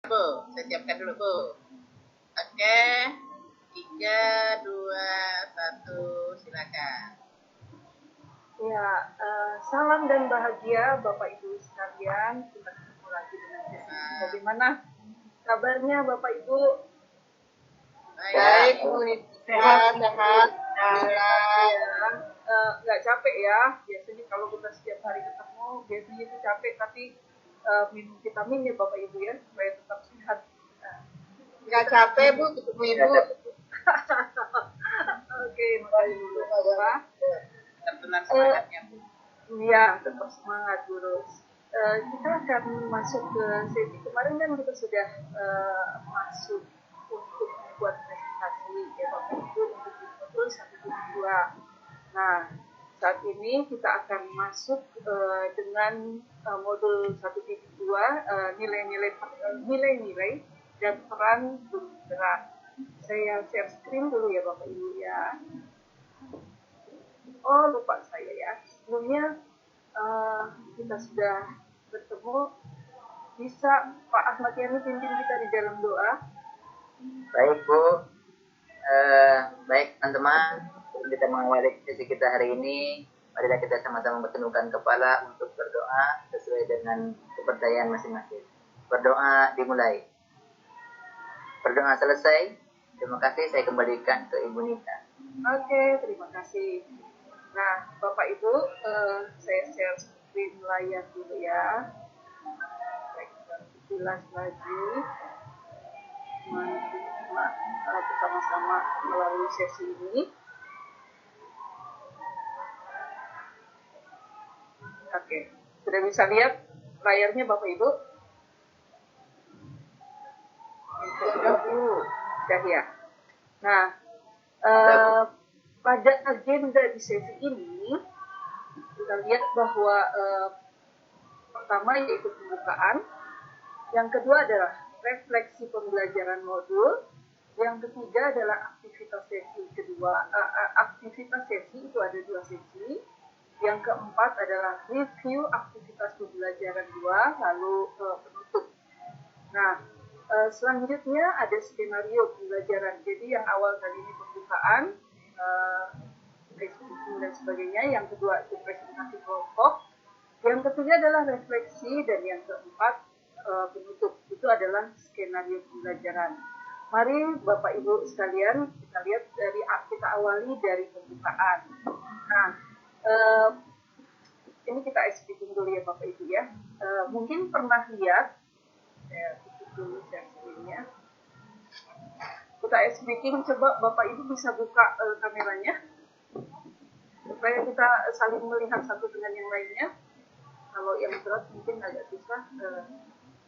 Bu, saya siapkan dulu, Bu. Oke, 3, 2, 1, silakan. Ya, salam dan bahagia Bapak Ibu sekalian. Kita ketemu lagi dengan sesi. Bagaimana kabarnya Bapak Ibu? Baik, Bu. Sehat. Nggak capek ya. Biasanya kalau kita setiap hari ketemu, biasanya itu capek, tapi minum vitamin ya Bapak Ibu ya, supaya tetap sehat. Nggak capek, Bu, ketemu Ibu. Oke, makasih dulu Bapak. Tertular semangatnya, Bu. Iya, tetap semangat, Guru. Kita akan masuk ke sesi kemarin kan kita sudah masuk untuk membuat presentasi ya Bapak Ibu untuk modul 1.2. Nah, saat ini kita akan masuk dengan modul 1.2 nilai-nilai dan peran guru gerak. Saya share screen dulu ya Bapak Ibu ya. Oh, lupa saya ya. Sebelumnya kita sudah bertemu. Bisa Pak Ahmad Yani pimpin kita di dalam doa? Baik Bu, baik teman-teman, kita mengawali sesi kita hari ini. Marilah kita sama-sama bertundukkan kepala untuk berdoa sesuai dengan kepercayaan masing-masing. Berdoa dimulai. Berdoa selesai. Terima kasih, saya kembalikan ke Ibu Nita. Oke, terima kasih. Nah, Bapak Ibu, saya share screen layar dulu ya. Jelas lagi. Mari bersama-sama melalui sesi ini. Oke, sudah bisa lihat layarnya Bapak Ibu? Sudah ya. Nah, pada agenda di sesi ini kita lihat bahwa pertama yaitu pembukaan, yang kedua adalah refleksi pembelajaran modul, yang ketiga adalah aktivitas sesi kedua. Aktivitas sesi itu ada 2 sesi. Yang keempat adalah review aktivitas pembelajaran 2, lalu penutup. Nah, selanjutnya ada skenario pembelajaran. Jadi yang awal tadi ini pembukaan, briefing dan sebagainya. Yang kedua itu presentasi kelompok. Yang ketiga adalah refleksi, dan yang keempat penutup. Itu adalah skenario pembelajaran. Mari Bapak Ibu sekalian kita lihat kita awali dari pembukaan. Nah, ini kita expliking dulu ya Bapak Ibu ya. Mungkin pernah lihat, saya tutup dulu share screen-nya. Kita expliking, coba Bapak Ibu bisa buka kameranya supaya kita saling melihat satu dengan yang lainnya. Kalau yang berat mungkin agak susah,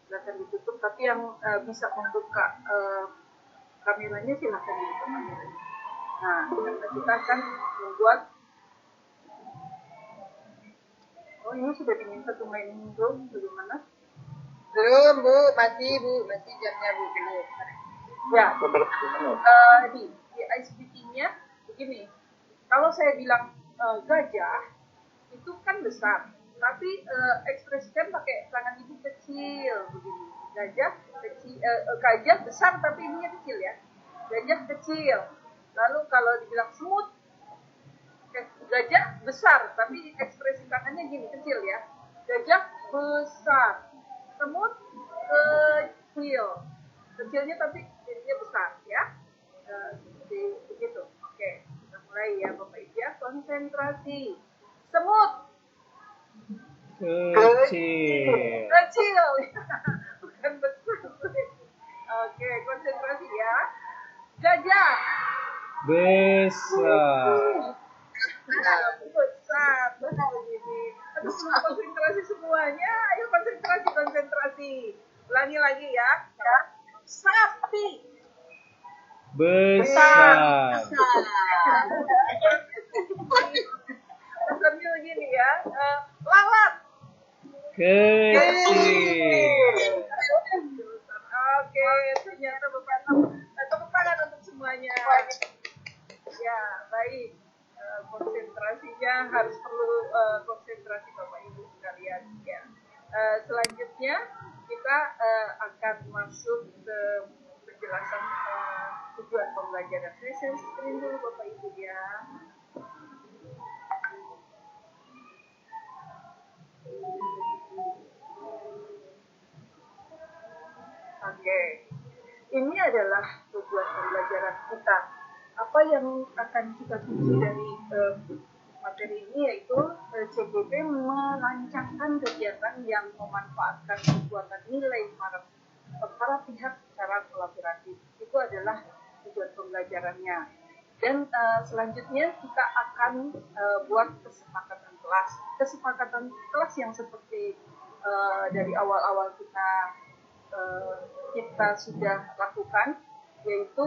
silakan ditutup. Tapi yang bisa membuka kameranya silakan dibuka kameranya. Nah, kita akan membuat. Oh, ini sudah diminta to main room, bagaimana? Belum, Bu. Masih jamnya, Bu. Belum. Ya, di ice speaking-nya begini. Kalau saya bilang gajah, itu kan besar, tapi ekspresikan pakai tangan ibu kecil begini. Gajah kecil, gajah besar tapi ininya kecil ya. Gajah kecil. Lalu kalau dibilang semut, gajah besar tapi ekspresi tangannya gini kecil ya. Gajah besar, semut kecil, kecilnya tapi jadinya besar ya. Seperti begitu. Oke, kita mulai ya Bapak Ibu ya. Konsentrasi. Semut kecil bukan besar. Oke, konsentrasi ya. Gajah besar. Besar, begini. Aduh, konsentrasi semuanya. Ayo konsentrasi. Ulangi lagi ya. Sapi Besar. Besarnya begini ya. Lalat Kecil. Oke, ternyata Bapak tepuk tangan untuk semuanya. Ya, baik. Konsentrasinya harus perlu konsentrasi Bapak Ibu sekalian ya. Selanjutnya kita akan masuk masuk ke penjelasan tujuan pembelajaran. Saya share screen dulu Bapak Ibu ya. Oke, ini adalah tujuan pembelajaran kita. Apa yang akan kita tuju dari materi ini yaitu CGP merancangkan kegiatan yang memanfaatkan kekuatan nilai para pihak secara kolaboratif. Itu adalah tujuan pembelajarannya. Dan selanjutnya kita akan buat kesepakatan kelas. Kesepakatan kelas yang seperti dari awal-awal kita sudah lakukan, yaitu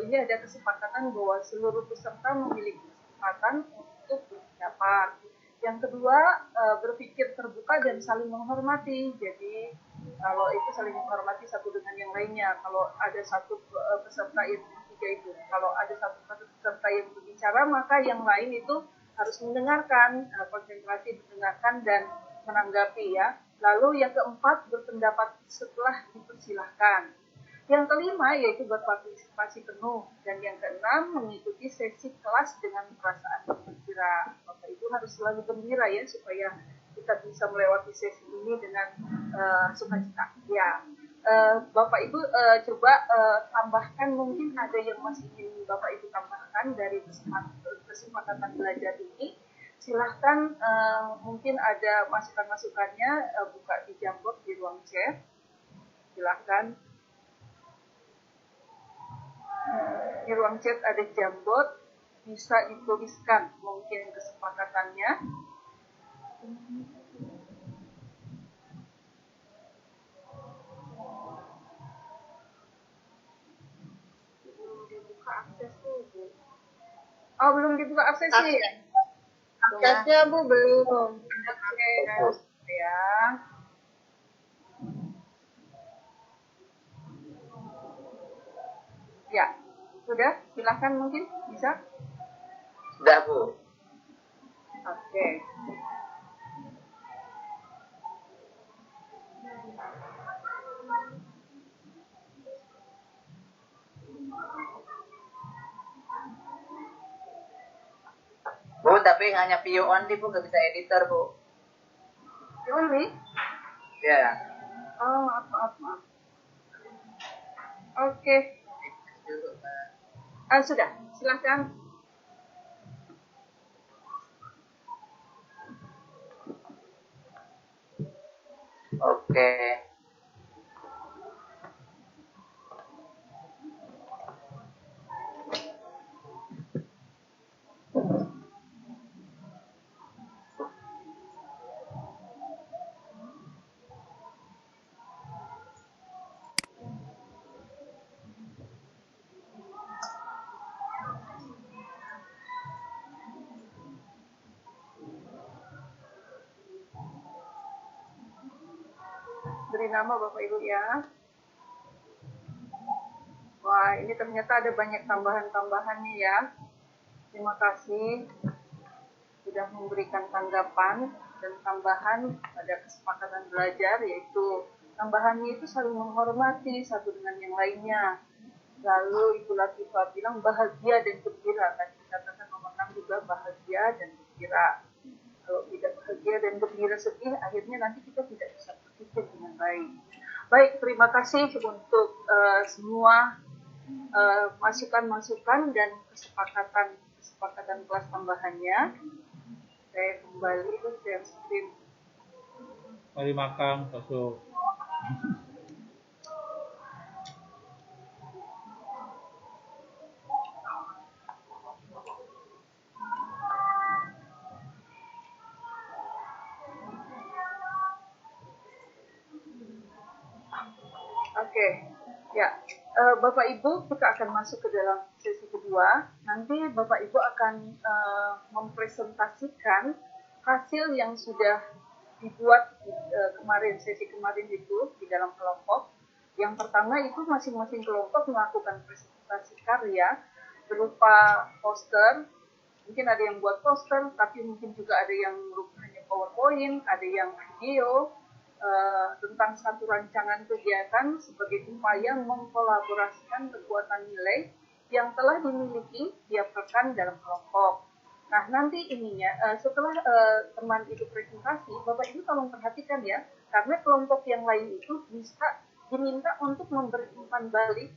ini ada kesepakatan bahwa seluruh peserta memiliki kesempatan untuk berpendapat. Yang kedua, berpikir terbuka dan saling menghormati. Jadi kalau itu saling menghormati satu dengan yang lainnya. Kalau ada satu peserta yang ketiga itu, kalau ada satu peserta yang berbicara, maka yang lain itu harus mendengarkan, konsentrasi mendengarkan dan menanggapi ya. Lalu yang keempat, berpendapat setelah dipersilahkan. Yang kelima yaitu berpartisipasi penuh, dan yang keenam mengikuti sesi kelas dengan perasaan gembira. Bapak Ibu harus selalu gembira ya supaya kita bisa melewati sesi ini dengan sukacita. Ya, Bapak Ibu coba tambahkan, mungkin ada yang masih ingin Bapak Ibu tambahkan dari kesepakatan belajar ini. Silahkan, mungkin ada masukan-masukannya, buka di Jamboard di ruang chat. Silahkan. Di ruang chat ada Jamboard, bisa dituliskan mungkin kesepakatannya. Belum dibuka akses tuh, Bu. Oh, belum dibuka aksesnya ya? Aksesnya Bu belum. Oke, ya. Ya, sudah. Silahkan mungkin bisa. Sudah Bu. Oke. Bu, tapi hanya view only Bu, nggak bisa editor Bu. Only? Ya. Oh, maaf. Oke. Sudah, silahkan. Oke. Beri nama Bapak Ibu ya. Wah, ini ternyata ada banyak tambahan-tambahannya ya. Terima kasih sudah memberikan tanggapan dan tambahan pada kesepakatan belajar, yaitu tambahannya itu saling menghormati satu dengan yang lainnya. Lalu Ibu Latifah bilang bahagia dan gembira. Tadi dikatakan nomor 6 juga bahagia dan gembira. Kalau tidak bahagia dan gembira, sedih, akhirnya nanti kita tidak bisa berpikir dengan baik. Baik, terima kasih untuk semua masukan-masukan dan kesepakatan kelas tambahannya. Saya kembali ke share screen. Mari makan, masuk. Oke, ya. Bapak Ibu, kita akan masuk ke dalam sesi kedua. Nanti Bapak Ibu akan mempresentasikan hasil yang sudah dibuat sesi kemarin itu di dalam kelompok. Yang pertama itu masing-masing kelompok melakukan presentasi karya berupa poster. Mungkin ada yang buat poster, tapi mungkin juga ada yang hanya PowerPoint, ada yang video, tentang satu rancangan kegiatan sebagai upaya mengkolaborasikan kekuatan nilai yang telah dimiliki tiap rekan dalam kelompok. Nah, nanti ininya setelah teman itu presentasi, Bapak Ibu tolong perhatikan ya, karena kelompok yang lain itu bisa diminta untuk memberi umpan balik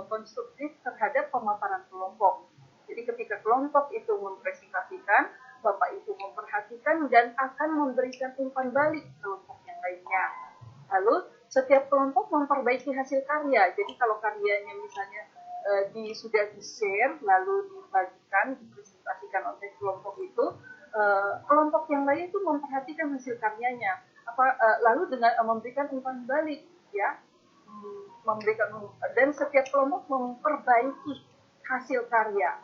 konstruktif terhadap pemaparan kelompok. Jadi ketika kelompok itu mempresentasikan, Bapak Ibu memperhatikan dan akan memberikan umpan balik kelompok yang lainnya. Lalu setiap kelompok memperbaiki hasil karya. Jadi kalau karyanya misalnya sudah di-share lalu dibagikan, dipresentasikan oleh kelompok itu, kelompok yang lain itu memperhatikan hasil karyanya. Lalu dengan memberikan umpan balik, ya, dan setiap kelompok memperbaiki hasil karya.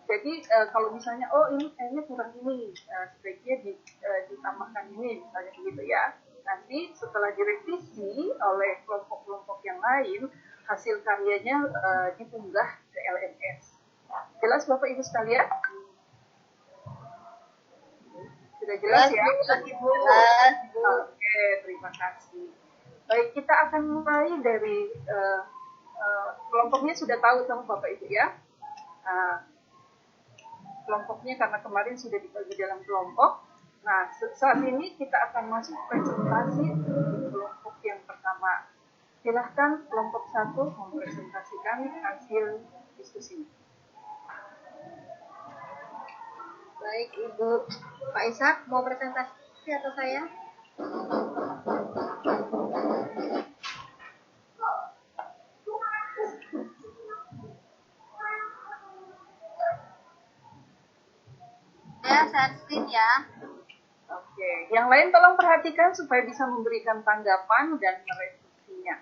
Jadi kalau misalnya ini kayaknya kurang ini, sebaiknya ditambahkan ini, misalnya begitu ya. Nanti setelah direvisi oleh kelompok-kelompok yang lain, hasil karyanya diunggah ke LMS. Jelas Bapak Ibu sekalian? Sudah jelas ya? Ibu. Oke, terima kasih. Baik, kita akan mulai dari kelompoknya sudah tahu sama Bapak Ibu ya. Kelompoknya karena kemarin sudah dibagi dalam kelompok. Nah, saat ini kita akan masuk presentasi di kelompok yang pertama. Silahkan kelompok 1 mempresentasikan hasil diskusi. Baik, Ibu. Pak Ishak mau presentasi atau saya? Saya share screen ya. Oke, yang lain tolong perhatikan supaya bisa memberikan tanggapan dan merevisinya.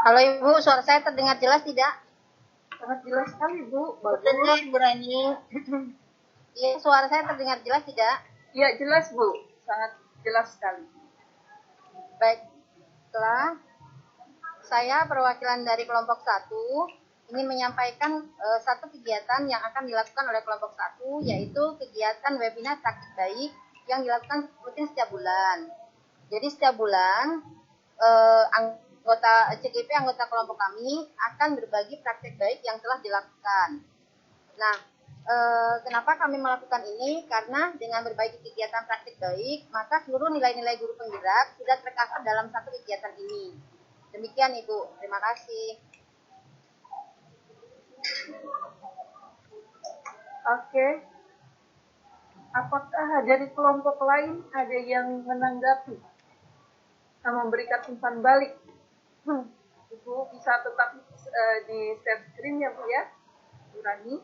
Halo Ibu, suara saya terdengar jelas tidak? Sangat jelas sekali, Bu. Betul, Ibu Rani. Iya, suara saya terdengar jelas tidak? Iya, jelas, Bu. Sangat jelas sekali. Baiklah, saya perwakilan dari kelompok 1 ingin menyampaikan satu kegiatan yang akan dilakukan oleh kelompok 1, yaitu kegiatan webinar praktik baik yang dilakukan rutin setiap bulan. Jadi setiap bulan anggota CGP, anggota kelompok kami akan berbagi praktek baik yang telah dilakukan. Nah, kenapa kami melakukan ini? Karena dengan berbagi kegiatan praktek baik, maka seluruh nilai-nilai guru penggerak sudah tercover dalam satu kegiatan ini. Demikian Ibu, terima kasih. Oke. Apakah dari kelompok lain ada yang menanggapi? Memberikan umpan balik? Ibu bisa tetap di share screen ya Bu ya, Bu Rani,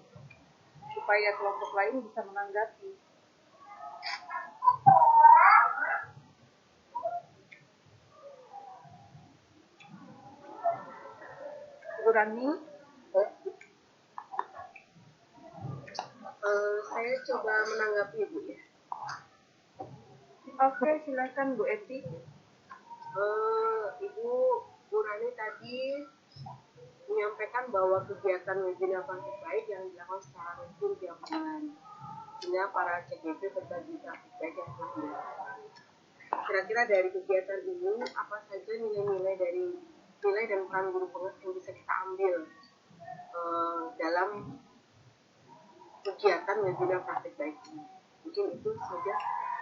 supaya kelompok lain bisa menanggapi. Bu Rani, Saya coba menanggapi Ibu ya. oke, silakan Bu Eti. Ibu Bu Rani tadi menyampaikan bahwa kegiatan webinar praktik baik yang dilakukan secara rutin tiap bulan, sehingga para CGP berbagi praktik baik yang telah dilakukan. Kira-kira dari kegiatan ini apa saja nilai-nilai dan peran guru penggerak yang bisa kita ambil dalam kegiatan webinar praktik baik ini? Mungkin itu saja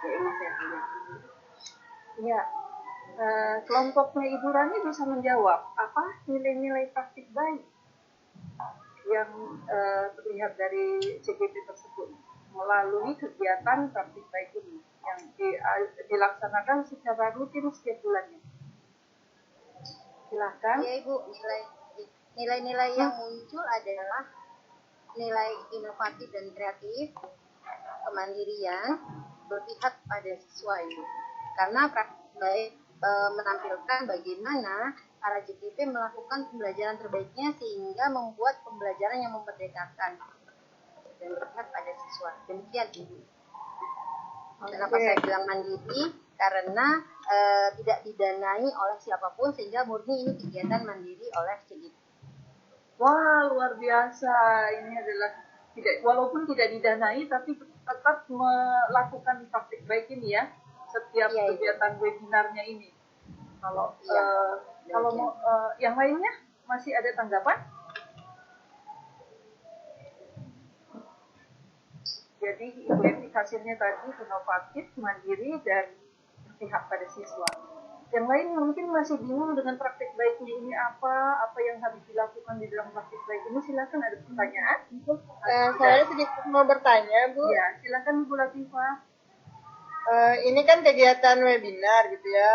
yang ingin saya tanyakan. Ya, kelompoknya Ibu Rani bisa menjawab apa nilai-nilai praktik baik yang terlihat dari CGP tersebut melalui kegiatan praktik baik ini yang dilaksanakan secara rutin setiap bulannya. Silakan. Ya Ibu, Nilai-nilai yang muncul adalah nilai inovatif dan kreatif, kemandirian, berpihak pada siswa itu. Karena praktik baik menampilkan bagaimana para JKP melakukan pembelajaran terbaiknya sehingga membuat pembelajaran yang memerdekakan dan berpihak pada siswa. Demikian Ibu. Kenapa saya bilang mandiri? Karena tidak didanai oleh siapapun sehingga murni ini kegiatan mandiri oleh JKP. Wah, luar biasa. Ini adalah walaupun tidak didanai tapi tetap melakukan praktik baik ini ya setiap kegiatan webinarnya ini. Kalau mau yang lainnya masih ada tanggapan? Jadi hasilnya tadi inovatif, mandiri, dan berpihak pada siswa. Yang lain mungkin masih bingung dengan praktik baiknya ini apa yang harus dilakukan di dalam praktik baik ini. Silakan, ada pertanyaan. Saya sedikit mau bertanya, Bu. Ya, silakan Bu Latifah. Ini kan kegiatan webinar gitu ya.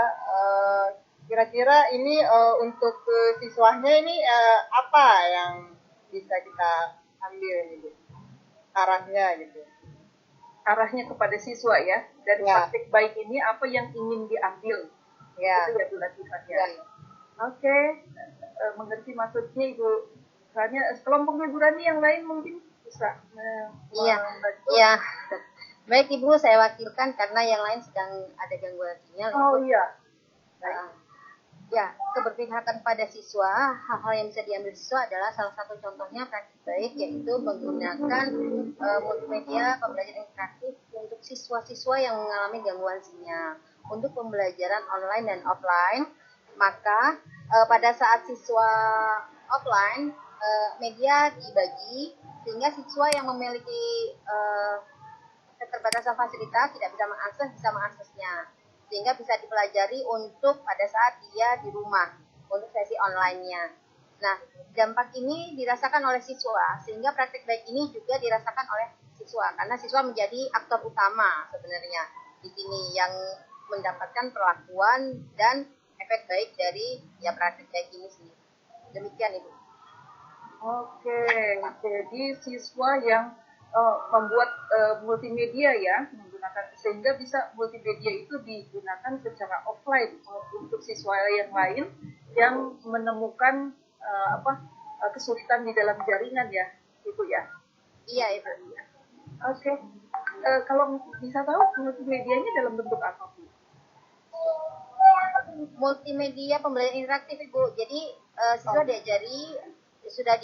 Kira-kira ini untuk siswanya ini apa yang bisa kita ambil gitu, arahnya gitu. Arahnya kepada siswa ya. Dan praktik baik ini apa yang ingin diambil. Ya. Itu ya Bu Latifah ya. Oke. Mengerti maksudnya Ibu. Soalnya kelompoknya Bu Rani yang lain mungkin bisa membantu. Iya. Baik Ibu, saya wakilkan karena yang lain sedang ada gangguan sinyal. Oh iya. Ya, keberpihakan pada siswa, hal-hal yang bisa diambil siswa adalah salah satu contohnya praktik baik, yaitu menggunakan multimedia pembelajaran interaktif untuk siswa-siswa yang mengalami gangguan sinyal. Untuk pembelajaran online dan offline, maka pada saat siswa offline, media dibagi sehingga siswa yang memiliki keterbatasan fasilitas tidak bisa mengaksesnya. Sehingga bisa dipelajari untuk pada saat dia di rumah untuk sesi online-nya. Nah, dampak ini dirasakan oleh siswa sehingga praktik baik ini juga dirasakan oleh siswa karena siswa menjadi aktor utama sebenarnya di sini yang mendapatkan perlakuan dan efek baik dari praktik baik ini sendiri. Demikian Ibu. Oke, jadi siswa yang membuat multimedia ya, menggunakan sehingga bisa multimedia itu digunakan secara offline untuk siswa yang lain yang menemukan kesulitan di dalam jaringan ya, itu ya. Iya Ibu. Oke. Kalau bisa tahu multimedianya dalam bentuk apa Bu? Multimedia pembelajaran interaktif Ibu. Jadi siswa diajari sudah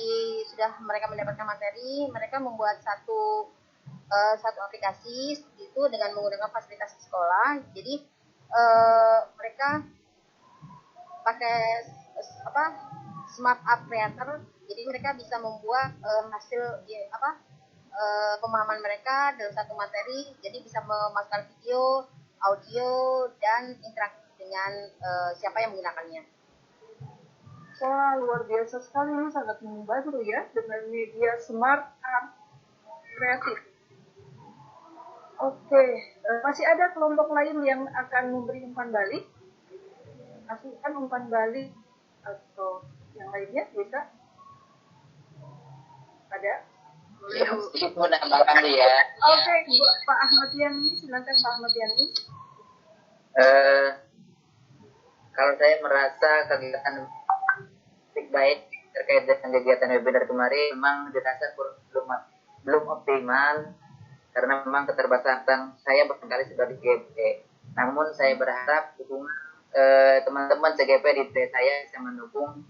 mereka mendapatkan materi, mereka membuat satu aplikasi itu dengan menggunakan fasilitas sekolah. Jadi mereka pakai smart app creator. Jadi mereka bisa membuat hasil pemahaman mereka dalam satu materi. Jadi bisa memasukkan video, audio, dan interaksi dengan siapa yang menggunakannya. Wah, luar biasa sekali, ini sangat membantu ya dengan media smart art kreatif. Oke, masih ada kelompok lain yang akan memberi umpan balik? Kasihkan umpan balik atau yang lainnya bisa? Ada? Ya, mau nambahkan ya. Oke, Pak Ahmad Yani, silakan Pak Ahmad Yani. Kalau saya merasa kegiatan baik terkait dengan kegiatan webinar kemarin memang dirasa belum optimal karena memang keterbatasan saya barangkali sebagai CGP. Namun saya berharap dukungan teman-teman CGP di saya bisa mendukung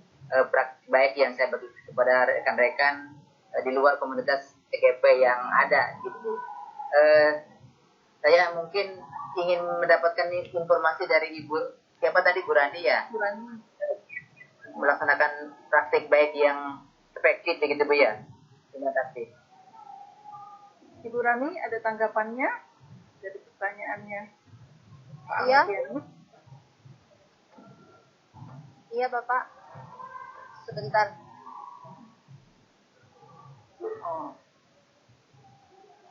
praktik baik yang saya berikan kepada rekan-rekan di luar komunitas CGP yang ada gitu. Saya mungkin ingin mendapatkan informasi dari Ibu siapa tadi Bu Rani ya? Bu Rani. Melaksanakan praktik baik yang efektif begitu Bu ya. Terima kasih. Ibu Rani ada tanggapannya dari pertanyaannya Pak Iya. Ahmad. Iya Bapak. Sebentar.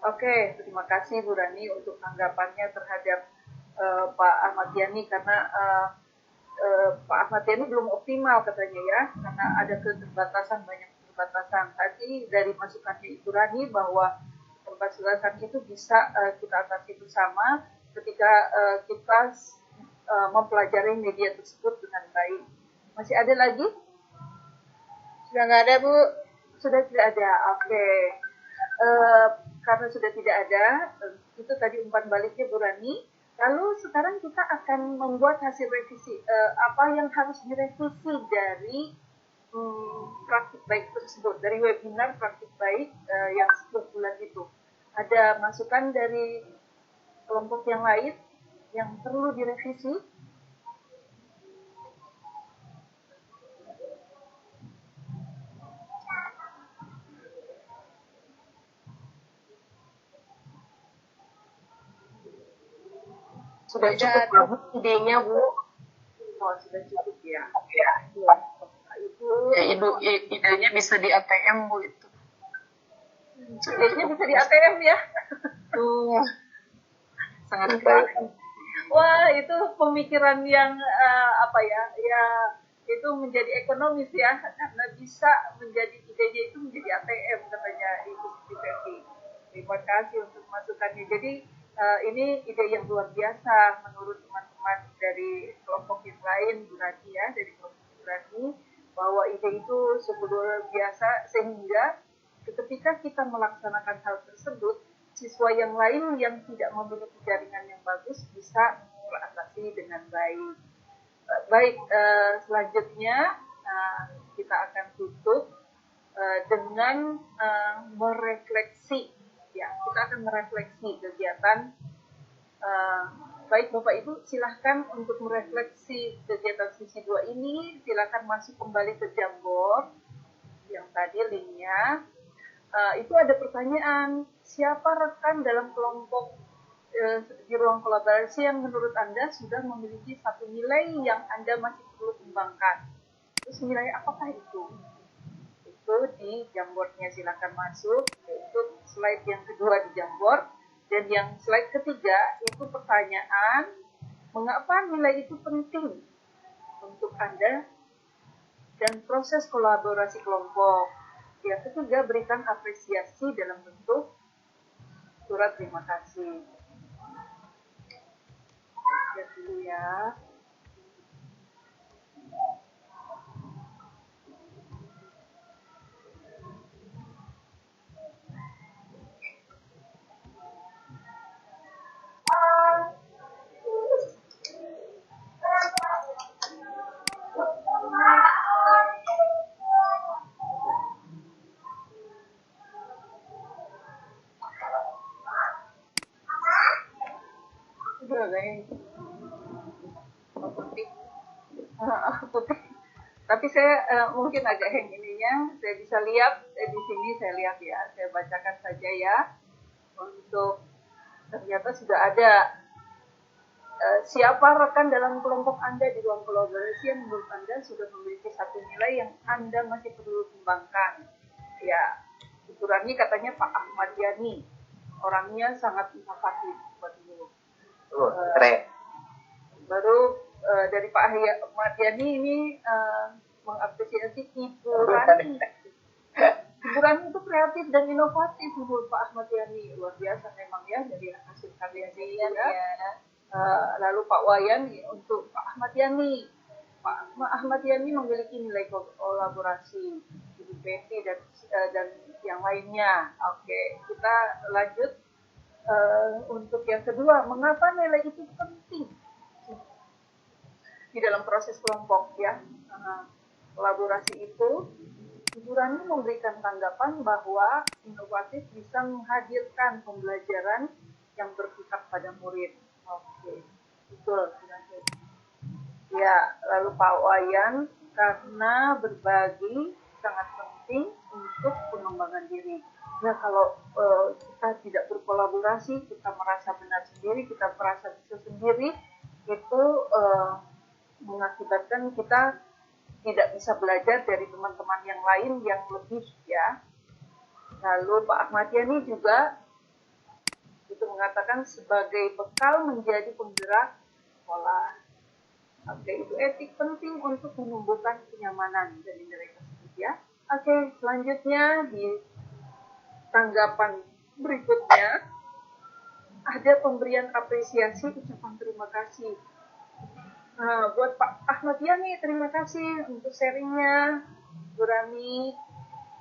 Oke, terima kasih Bu Rani untuk tanggapannya terhadap Pak Ahmad Yani karena Pak Ahmad Yani belum optimal katanya ya, karena ada banyak keterbatasan. Tadi dari masukannya Ibu Rani bahwa keterbatasan itu bisa kita atasi bersama ketika kita mempelajari media tersebut dengan baik. Masih ada lagi? Sudah nggak ada, Bu. Sudah tidak ada, oke. Karena sudah tidak ada, itu tadi umpan baliknya Bu Rani. Lalu sekarang kita akan membuat hasil revisi, apa yang harus direvisi dari praktik baik tersebut, dari webinar praktik baik yang 10 bulan itu. Ada masukan dari kelompok yang lain yang perlu direvisi? Sudah cukup ya, Bu, idenya, Bu. Oh, sudah cukup ya. Ya, idenya bisa di ATM, Bu, itu. Idenya bisa di ATM ya. Sangat baik. Wah, itu pemikiran yang ya itu menjadi ekonomis ya, karena bisa menjadi idenya itu menjadi ATM katanya Ibu Siti Fethi. Terima kasih untuk masukannya. Jadi ini ide yang luar biasa menurut teman-teman dari kelompok yang lain, Bu Rani ya, dari kelompok Bu Rani, bahwa ide itu sungguh luar biasa sehingga ketika kita melaksanakan hal tersebut, siswa yang lain yang tidak memiliki jaringan yang bagus bisa teratasi dengan baik. Baik, selanjutnya kita akan tutup dengan merefleksi. Ya, kita akan merefleksi kegiatan. Baik Bapak Ibu, silahkan untuk merefleksi kegiatan sesi 2 ini. Silahkan masuk kembali ke Jamboard yang tadi linknya. Itu ada pertanyaan, siapa rekan dalam kelompok di ruang kolaborasi yang menurut Anda sudah memiliki satu nilai yang Anda masih perlu kembangkan? Terus nilai apakah itu? Itu di Jamboardnya, silakan masuk. Itu slide yang kedua di Jamboard. Dan yang slide ketiga itu pertanyaan, mengapa nilai itu penting untuk Anda dan proses kolaborasi kelompok. Yang ketiga, berikan apresiasi dalam bentuk surat terima kasih. Lihat dulu ya. Putih. Tapi saya mungkin agak hang ininya. Saya bisa lihat di sini, saya lihat ya. Saya bacakan saja ya. Untuk ternyata sudah ada. Siapa rekan dalam kelompok Anda di ruang kolaborasi yang menurut Anda sudah memiliki satu nilai yang Anda masih perlu kembangkan? Ya, Ibu Rani katanya Pak Ahmad Yani. Orangnya sangat inovatif buat Ibu. Keren. Baru dari Pak Ahmad Yani ini mengapresiasi Ibu Rani. Ibu Rani itu kreatif dan inovatif menurut Pak Ahmad Yani. Luar biasa memang ya dari hasil karyanya ya. Lalu Pak Wayan untuk Pak Ahmad Yani. Pak Ahmad Yani memiliki nilai kolaborasi, Ibu Betty dan yang lainnya. Oke, kita lanjut untuk yang kedua. Mengapa nilai itu penting di dalam proses kelompok ya? Kolaborasi itu, Ibu Rani memberikan tanggapan bahwa inovatif bisa menghadirkan pembelajaran yang berpihak pada murid. Oke, betul. Ya, lalu Pak Wayan, karena berbagi sangat penting untuk pengembangan diri. Nah, kalau kita tidak berkolaborasi, kita merasa benar sendiri, kita merasa bisa sendiri, itu mengakibatkan kita tidak bisa belajar dari teman-teman yang lain yang lebih ya. Lalu Pak Ahmad Yani juga itu mengatakan sebagai bekal menjadi penggerak sekolah. Oke, itu etik penting untuk menumbuhkan kenyamanan dari mereka tersebut ya. Oke, selanjutnya di tanggapan berikutnya ada pemberian apresiasi ucapan terima kasih. Nah, buat Pak Ahmad Yani, terima kasih untuk sharingnya, Bu Rani.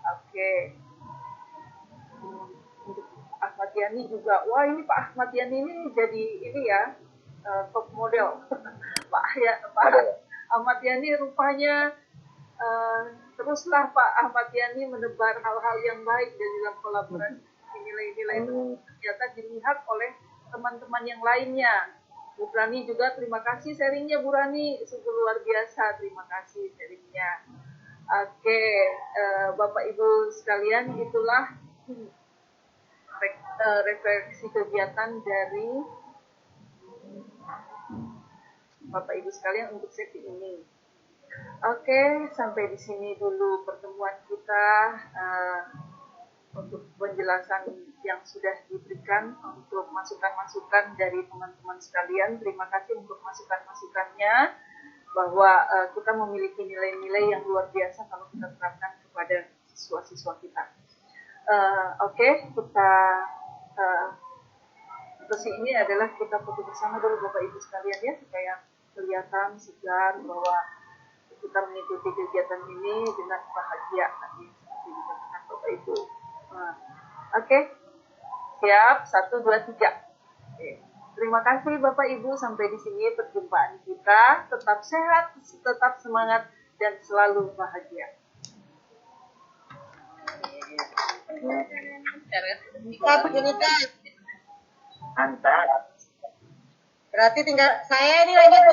Oke. Untuk Ahmad Yani juga, wah ini Pak Ahmad Yani ini jadi ini ya, top model. Pak Ahmad Yani rupanya teruslah Pak Ahmad Yani menebar hal-hal yang baik dari dalam kolaborasi nilai-nilai itu ternyata dilihat oleh teman-teman yang lainnya. Bu Rani juga terima kasih sharingnya Bu Rani, sungguh luar biasa, terima kasih sharingnya. Oke, Bapak Ibu sekalian, itulah refleksi kegiatan dari Bapak Ibu sekalian untuk sesi ini. Oke, sampai di sini dulu pertemuan kita untuk penjelasan yang sudah diberikan untuk masukan-masukan dari teman-teman sekalian. Terima kasih untuk masukan-masukannya bahwa kita memiliki nilai-nilai yang luar biasa kalau kita terapkan kepada siswa-siswa kita. Oke, kita sesi ini adalah kita foto bersama dulu Bapak Ibu sekalian ya, supaya kelihatan segar bahwa kita mengikuti kegiatan ini dengan bahagia nanti seperti dikatakan Bapak Ibu. Oke, siap, 1, 2, 3. Oke. Terima kasih Bapak Ibu, sampai di sini perjumpaan kita. Tetap sehat, tetap semangat, dan selalu bahagia. Mantap. Berarti tinggal saya ini lanjut.